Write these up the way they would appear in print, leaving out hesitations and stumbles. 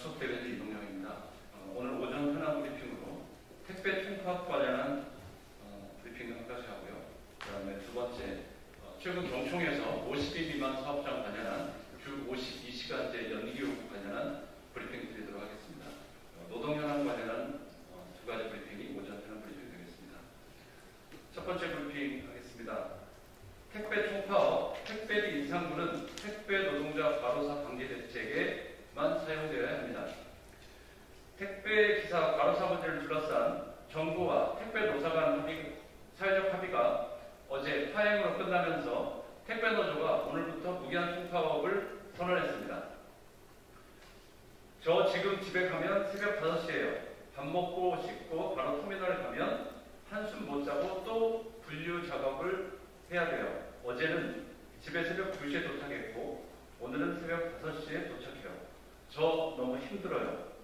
수석대변인 이동영입니다. 오늘 오전 현안 브리핑으로 택배 총파업 관련한 브리핑을 한 가지 하고요. 그 다음에 두 번째, 최근 경총에서 50인 미만 사업장 관련한 주 52시간제 연기 요구 관련한 브리핑 드리도록 하겠습니다. 노동 현안 관련한 두 가지 브리핑이 오전 현안 브리핑 되겠습니다. 첫 번째 브리핑 하겠습니다. 택배 총파업, 택배비 인상분은 택배 노동자 과로사 방지 대책에만 사용되어야 합니다. 택배 기사 과로사 문제를 둘러싼 정부와 택배 노사 간 사회적 합의가 어제 파행으로 끝나면서 택배 노조가 오늘부터 무기한 총파업을 선언했습니다. 저 지금 집에 가면 새벽 5시예요. 밥 먹고 씻고 바로 터미널 가면 한숨 못 자고 또 분류 작업을 해야 돼요. 어제는 집에 새벽 2시에 도착했고 오늘은 새벽 5시에 도착해요. 저 너무 힘들어요.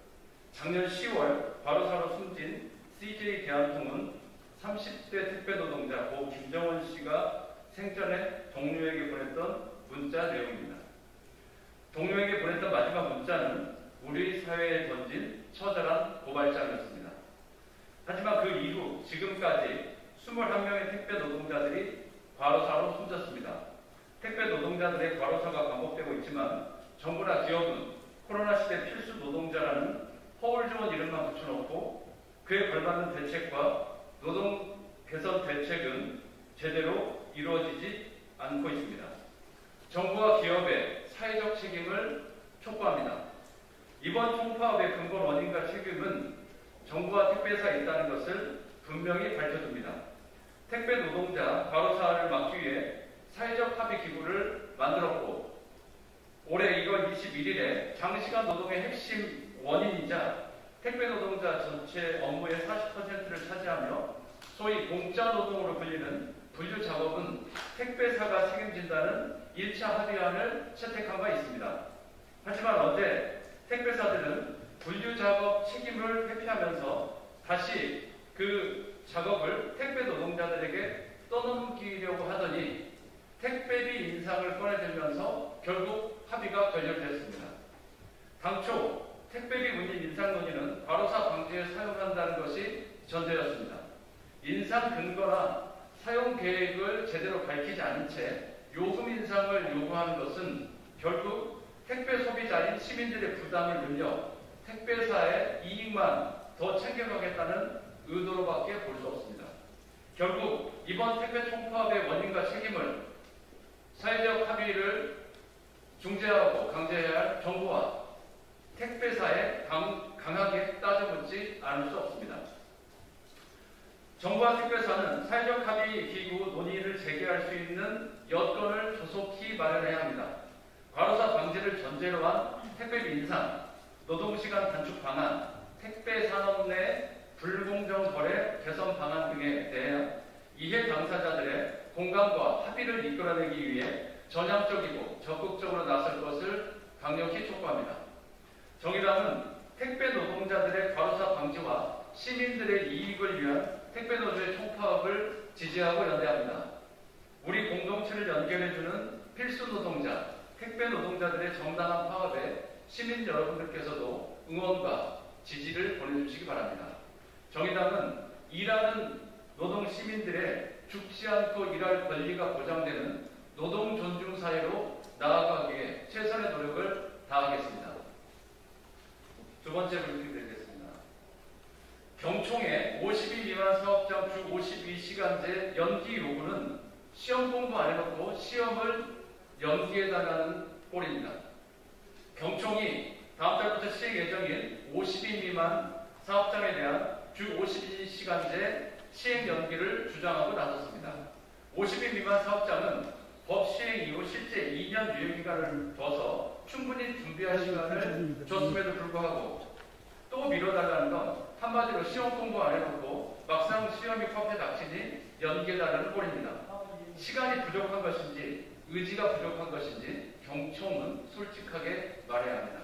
작년 10월 과로사로 숨진 CJ 대한통운 30대 택배 노동자 고 김정원 씨가 생전에 동료에게 보냈던 문자 내용입니다. 동료에게 보냈던 마지막 문자는 우리 사회에 던진 처절한 고발장이었습니다. 하지만 그 이후 지금까지 21명의 택배 노동자들이 과로사로 숨졌습니다. 택배 노동자들의 과로사가 반복되고 있지만 정부나 기업은 코로나 시대 필수 노동자라는 허울 좋은 이름만 붙여놓고 그에 걸맞는 대책과 노동 개선 대책은 제대로 이루어지지 않고 있습니다. 정부와 기업의 사회적 책임을 촉구합니다. 이번 총파업의 근본 원인과 책임은 정부와 택배사에 있다는 것을 분명히 밝혀줍니다. 택배 노동자 과로사를 막기 위해 사회적 합의 기구를 만들었고 올해 1월 21일에 장시간 노동의 핵심 원인이자 택배 노동자 전체 업무의 40%를 차지하며 소위 공짜 노동으로 불리는 분류 작업은 택배사가 책임진다는 1차 합의안을 채택한 바 있습니다. 하지만 어제 택배사들은 분류 작업 책임을 회피하면서 다시 그 작업을 택배 노동자들에게 떠넘기려고 하더니 택배비 인상을 꺼내들면서 결국 합의가 결렬됐습니다. 당초 택배비 문인 인상 논의는 과로사 방지에 사용한다는 것이 전제였습니다. 인상 근거나 사용 계획을 제대로 밝히지 않은 채 요금 인상을 요구하는 것은 결국 택배 소비자인 시민들의 부담을 늘려 택배사의 이익만 더 챙겨가겠다는 의도로밖에 볼 수 없습니다. 결국 이번 택배 총파업의 원인과 책임을 사회적 합의를 중재하고 강제해야 할 정부와 택배사에 강하게 따져묻지 않을 수 없습니다. 정부와 택배사는 사회적 합의 기구 논의를 재개할 수 있는 여건을 조속히 마련해야 합니다. 과로사 방지를 전제로 한 택배비 인상, 노동시간 단축 방안, 택배 산업 내 불공정 거래 개선 방안 등에 대해 이해 당사자들의 공감과 합의를 이끌어내기 위해 전향적이고 적극적으로 나설 것을 강력히 촉구합니다. 정의당은 택배 노동자들의 과로사 방지와 시민들의 이익을 위한 택배 노조의 총파업을 지지하고 연대합니다. 우리 공동체를 연결해주는 필수 노동자, 택배 노동자들의 정당한 파업에 시민 여러분들께서도 응원과 지지를 보내주시기 바랍니다. 정의당은 일하는 노동 시민들의 죽지 않고 일할 권리가 보장되는 노동 존중 사회로 나아가기 위해 최선의 노력을 다하겠습니다. 두 번째 브리핑 드리겠습니다. 경총의 50인 미만 사업장 주 52시간제 연기 요구는 시험 공부 안 해놓고 시험을 연기해달라는 꼴입니다. 경총이 다음 달부터 시행 예정인 50인 미만 사업장에 대한 주 52시간제 시행 연기를 주장하고 나섰습니다. 50인 미만 사업장은 법 시행 이후 실제 2년 유예기간을 둬서 충분히 준비할 시간을 줬음에도 불구하고 또 미뤄달라는 건 한마디로 시험 공부 안 해놓고 막상 시험이 컵에 닥치니 연기해달라는 꼴입니다. 시간이 부족한 것인지 의지가 부족한 것인지 경총은 솔직하게 말해야 합니다.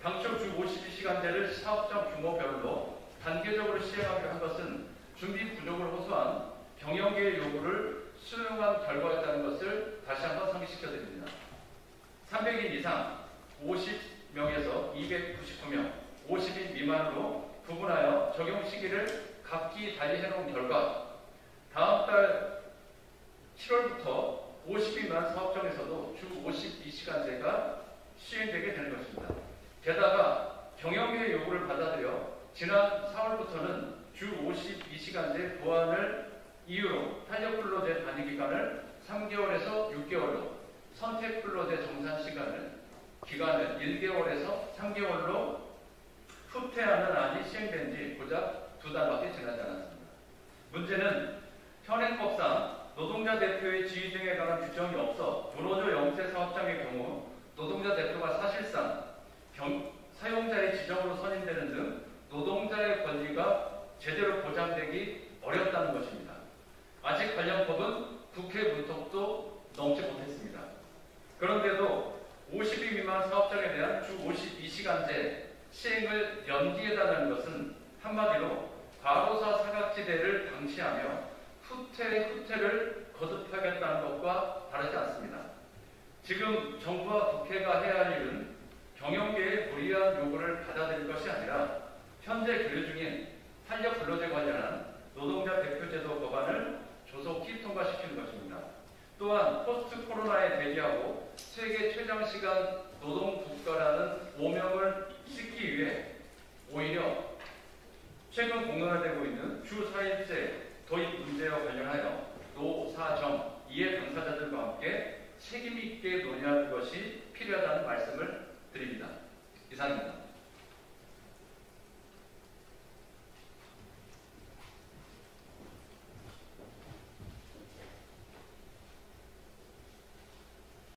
당초 주 52시간제를 사업장 규모별로 단계적으로 시행하기로 한 것은 준비 부족을 호소한 경영계의 요구를 수용한 결과였다는 것을 다시 한번 상기시켜드립니다. 300인 이상 50 290명에서 299명, 50인 미만으로 구분하여 적용 시기를 각기 달리 해놓은 결과 다음 달 7월부터 50인 미만 사업장에서도 주 52시간제가 시행되게 되는 것입니다. 게다가 경영계의 요구를 받아들여 지난 4월부터는 주 52시간제 보완을 이유로 탄력근로제 단위기간을 3개월에서 6개월로, 선택근로제 정산기간을 1개월에서 3개월로 후퇴하는 안이 시행된 지 고작 2달밖에 지나지 않았습니다. 문제는 현행법상 노동자 대표의 지위 등에 관한 규정이 없어 노노조 영세 사업장의 경우 노동자 대표가 사실상 사용자의 지정으로 선임되는 등 노동자의 권리가 제대로 보장되기 어렵다는 것입니다. 아직 관련 법은 국회 문턱도 넘지 못했습니다. 그런데도 50인 미만 사업장에 대한 주 52시간제 시행을 연기해달라는 것은 한마디로 과로사 사각지대를 방치하며 후퇴를 거듭하겠다는 것과 다르지 않습니다. 지금 정부와 국회가 해야 할 일은 경영계의 무리한 요구를 받아들일 것이 아니라 현재 계류 중인 탄력근로제 관련한 노동자 대표제도 법안을 조속히 통과시키는 것입니다. 또한 포스트 코로나에 대비하고 세계 최장시간 노동국가라는 오명을 싣기 위해 오히려 최근 공론화되고 있는 주 4일제 도입 문제와 관련하여 노사정 이해 당사자들과 함께 책임있게 논의하는 것이 필요하다는 말씀을 드립니다. 이상입니다.